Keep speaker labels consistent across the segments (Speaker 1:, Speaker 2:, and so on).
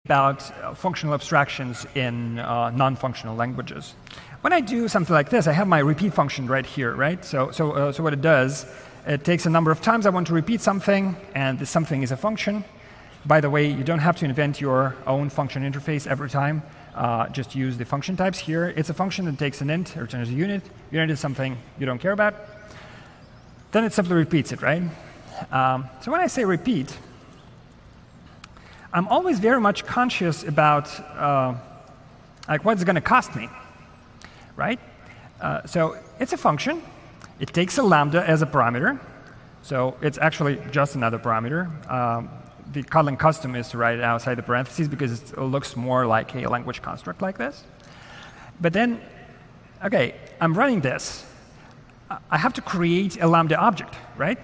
Speaker 1: about functional abstractions in non-functional languages. When I do something like this, I have my repeat function right here, right? So what it does, it takes a number of times I want to repeat something, and this something is a function. By the way, you don't have to invent your own function interface every time. Just use the function types here. It's a function that takes an int, returns a unit. Unit is something you don't care about. Then it simply repeats it, right? So when I say repeat, I'm always very much conscious about like what it's going to cost me, right? So it's a function. It takes a lambda as a parameter. So it's actually just another parameter. The Kotlin custom is to write it outside the parentheses because it looks more like a language construct like this. But then, OK, I'm running this. I have to create a lambda object, right?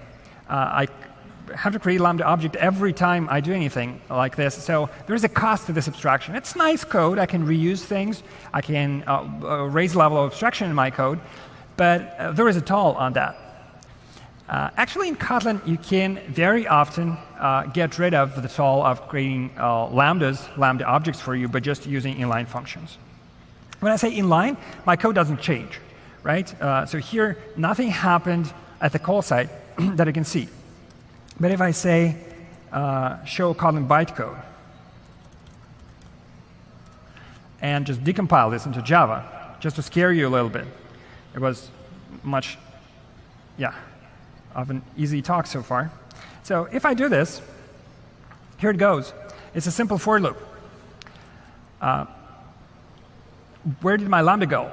Speaker 1: I have to create a lambda object every time I do anything like this. So there is a cost to this abstraction. It's nice code. I can reuse things. I can raise the level of abstraction in my code. But there is a toll on that. Actually, in Kotlin, you can very often get rid of the toll of creating lambda objects for you by just using inline functions. When I say inline, my code doesn't change, right? So here, nothing happened at the call site that I can see. But if I say show Kotlin bytecode and just decompile this into Java, just to scare you a little bit, it was much, of an easy talk so far. So if I do this, here it goes. It's a simple for loop. Where did my lambda go?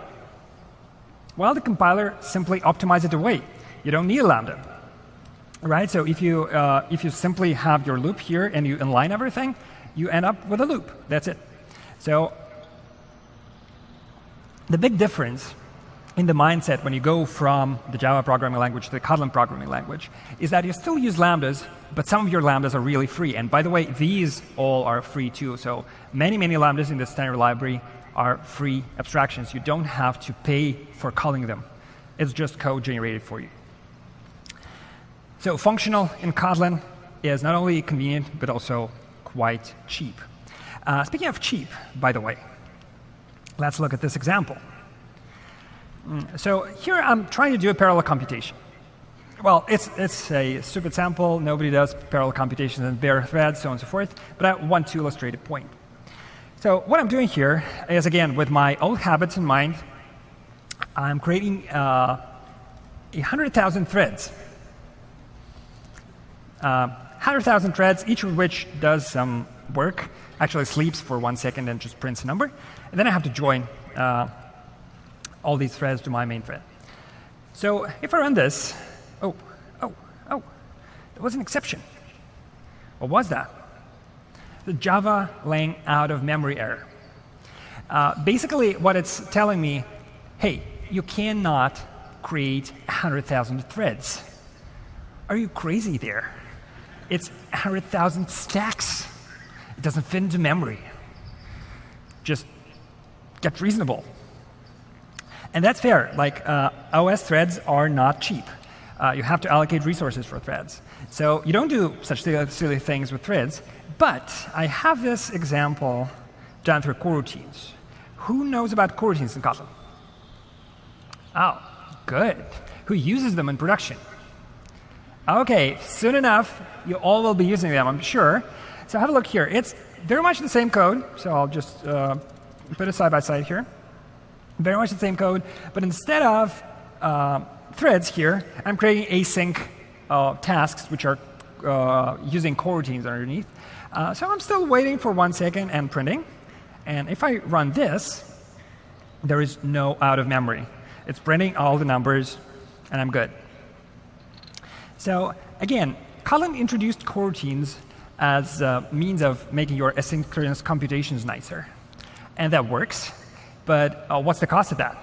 Speaker 1: Well, the compiler simply optimized it away. You don't need a lambda, right? So if you simply have your loop here and you inline everything, you end up with a loop. That's it. So the big difference in the mindset when you go from the Java programming language to the Kotlin programming language is that you still use lambdas, but some of your lambdas are really free. And by the way, these all are free too. So many lambdas in the standard library are free abstractions. You don't have to pay for calling them. It's just code generated for you. So functional in Kotlin is not only convenient, but also quite cheap. Speaking of cheap, by the way, let's look at this example. So here I'm trying to do a parallel computation. Well, it's a stupid sample. Nobody does parallel computations in bare threads, so on and so forth. But I want to illustrate a point. So what I'm doing here is, again, with my old habits in mind, I'm creating 100,000 threads. 100,000 threads, each of which does some work, actually sleeps for 1 second and just prints a number. And then I have to join all these threads to my main thread. So if I run this, oh, there was an exception. What was that? The Java laying out of memory error. Basically, what it's telling me, hey, you cannot create 100,000 threads. Are you crazy there? It's 100,000 stacks. It doesn't fit into memory. Just get reasonable. And that's fair. Like, OS threads are not cheap. You have to allocate resources for threads. So you don't do such silly things with threads. But I have this example done through coroutines. Who knows about coroutines in Kotlin? Oh, good. Who uses them in production? OK, soon enough, you all will be using them, I'm sure. So have a look here. It's very much the same code. So I'll just put it side by side here. Very much the same code. But instead of threads here, I'm creating async tasks, which are using coroutines underneath. So I'm still waiting for 1 second and printing. And if I run this, there is no out of memory. It's printing all the numbers, and I'm good. So again, Kotlin introduced coroutines as a means of making your asynchronous computations nicer. And that works. But what's the cost of that?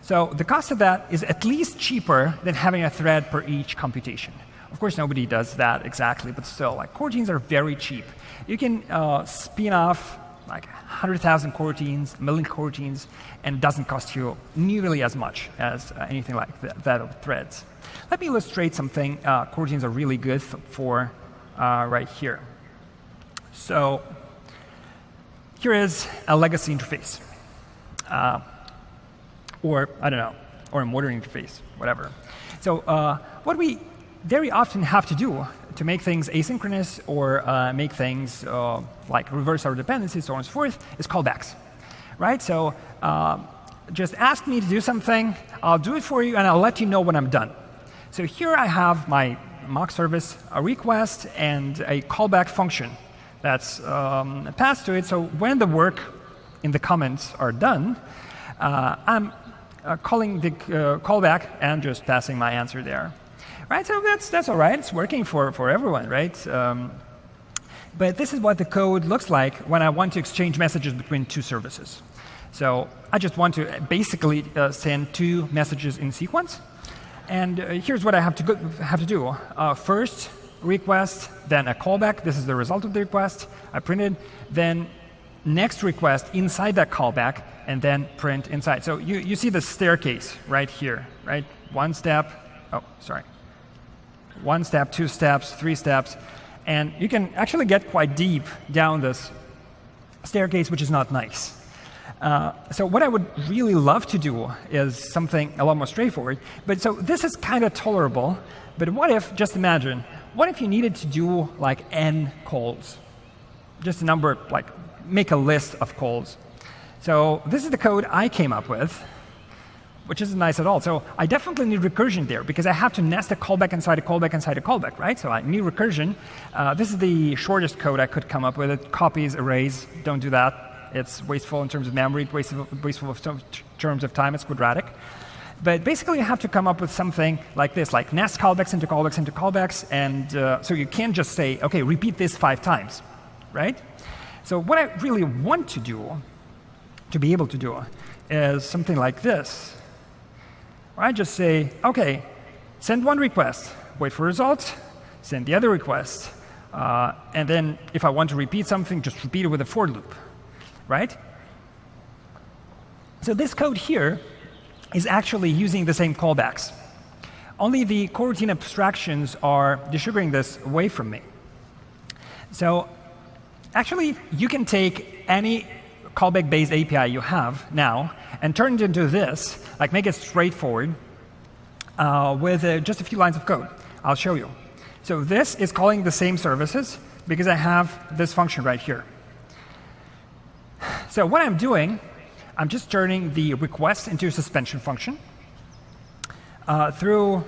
Speaker 1: So the cost of that is at least cheaper than having a thread per each computation. Of course, nobody does that exactly, but still, like, coroutines are very cheap. You can spin off like 100,000 coroutines, 1 million coroutines, and it doesn't cost you nearly as much as anything like that of threads. Let me illustrate something coroutines are really good for right here. So here is a legacy interface, or I don't know, or a modern interface, whatever. So what we very often have to do to make things asynchronous or make things like reverse our dependencies, so on and so forth, is callbacks, right? So just ask me to do something, I'll do it for you, and I'll let you know when I'm done. So here I have my mock service, a request, and a callback function that's passed to it. So when the work in the comments are done, I'm calling the callback and just passing my answer there. Right, so that's all right. It's working for everyone, right? But this is what the code looks like when I want to exchange messages between two services. So I just want to basically send two messages in sequence. And here's what I have to do. First, request, then a callback. This is the result of the request. I print it. Then next request inside that callback, and then print inside. So you see the staircase right here, right? One step. Oh, sorry. One step, two steps, three steps. And you can actually get quite deep down this staircase, which is not nice. So what I would really love to do is something a lot more straightforward. But so this is kind of tolerable. But what if, just imagine, what if you needed to do like n calls? Just a number, like make a list of calls. So this is the code I came up with, which isn't nice at all. So I definitely need recursion there, because I have to nest a callback inside a callback inside a callback, right? So I need recursion. This is the shortest code I could come up with. It copies, arrays. Don't do that. It's wasteful in terms of memory, wasteful in terms of time. It's quadratic. But basically, you have to come up with something like this, like nest callbacks into callbacks into callbacks. And so you can't just say, OK, repeat this 5 times, right? So what I really want to do, to be able to do, is something like this. I just say, OK, send one request, wait for results, send the other request, and then if I want to repeat something, just repeat it with a for loop, right? So this code here is actually using the same callbacks. Only the coroutine abstractions are desugaring this away from me. So actually, you can take any callback-based API you have now and turn it into this, like make it straightforward with just a few lines of code. I'll show you. So this is calling the same services because I have this function right here. So what I'm doing, I'm just turning the request into a suspension function through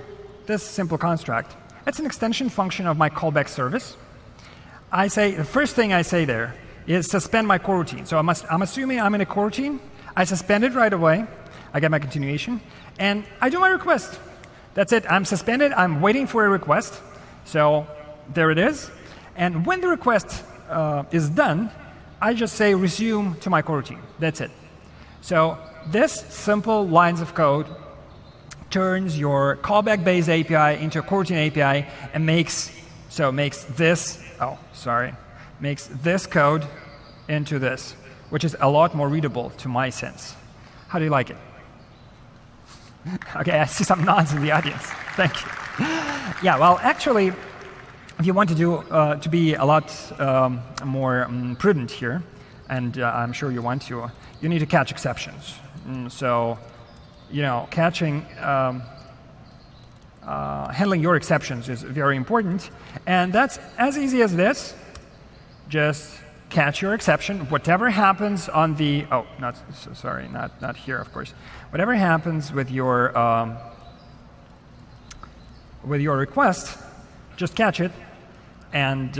Speaker 1: this simple construct. It's an extension function of my callback service. I say, the first thing I say there is suspend my coroutine. So I'm assuming I'm in a coroutine. I suspend it right away. I get my continuation. And I do my request. That's it. I'm suspended. I'm waiting for a request. So there it is. And when the request is done, I just say resume to my coroutine. That's it. So this simple lines of code turns your callback-based API into a coroutine API and makes this code into this, which is a lot more readable to my sense. How do you like it? OK, I see some nods in the audience. Thank you. Yeah, well, actually, if you want to do to be a lot more prudent here, and I'm sure you want to, you need to catch exceptions. So, you know, catching, handling your exceptions is very important, and that's as easy as this. Just catch your exception. Whatever happens on the not here, of course. Whatever happens with your request, just catch it and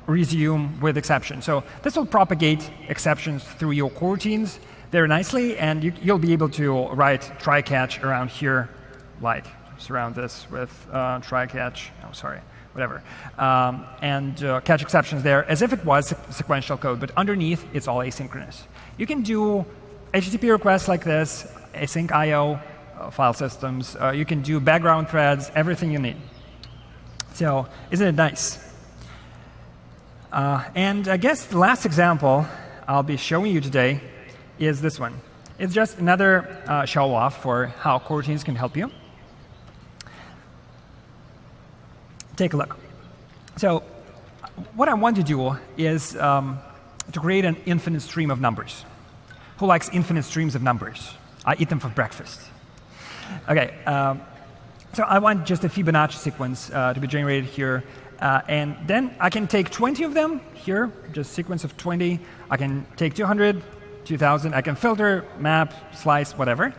Speaker 1: resume with exception. So this will propagate exceptions through your coroutines very nicely, and you'll be able to write try catch around here, like surround this with try catch. Oh, sorry. Whatever, and catch exceptions there as if it was sequential code, but underneath it's all asynchronous. You can do HTTP requests like this, async IO file systems. You can do background threads, everything you need. So isn't it nice? And I guess the last example I'll be showing you today is this one. It's just another show off for how coroutines can help you. Take a look. So what I want to do is to create an infinite stream of numbers. Who likes infinite streams of numbers? I eat them for breakfast. Okay, so I want just a Fibonacci sequence to be generated here. And then I can take 20 of them here, just sequence of 20. I can take 200, 2000. I can filter, map, slice, whatever.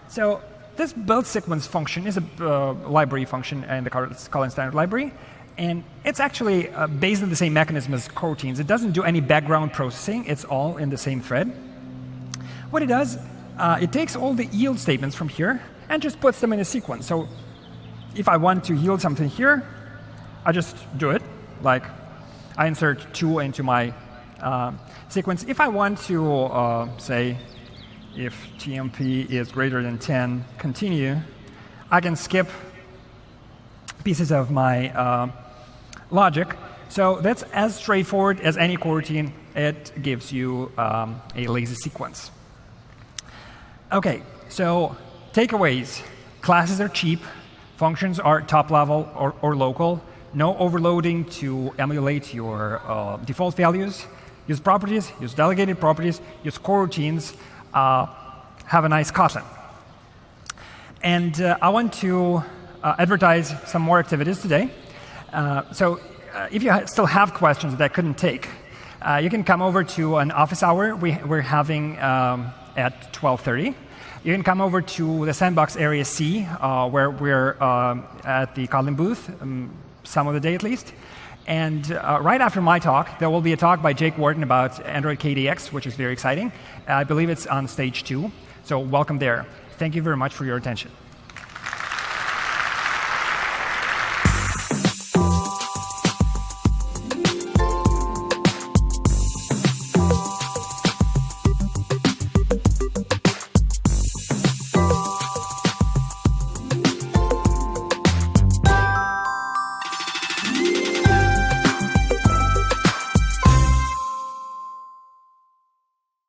Speaker 1: So this build sequence function is a library function in the Kotlin standard library. And it's actually based on the same mechanism as coroutines. It doesn't do any background processing. It's all in the same thread. What it does, it takes all the yield statements from here and just puts them in a sequence. So if I want to yield something here, I just do it. Like I insert 2 into my sequence. If I want to say if TMP is greater than 10, continue, I can skip pieces of my logic. So that's as straightforward as any coroutine. It gives you a lazy sequence. OK, so takeaways. Classes are cheap. Functions are top level or local. No overloading to emulate your default values. Use properties, use delegated properties, use coroutines. Have a nice Kotlin. And I want to advertise some more activities today. So if you still have questions that I couldn't take, you can come over to an office hour we're having at 12:30. You can come over to the Sandbox Area C, where we're at the Kotlin booth, some of the day at least. And right after my talk, there will be a talk by Jake Wharton about Android KDX, which is very exciting. I believe it's on stage 2. So welcome there. Thank you very much for your attention.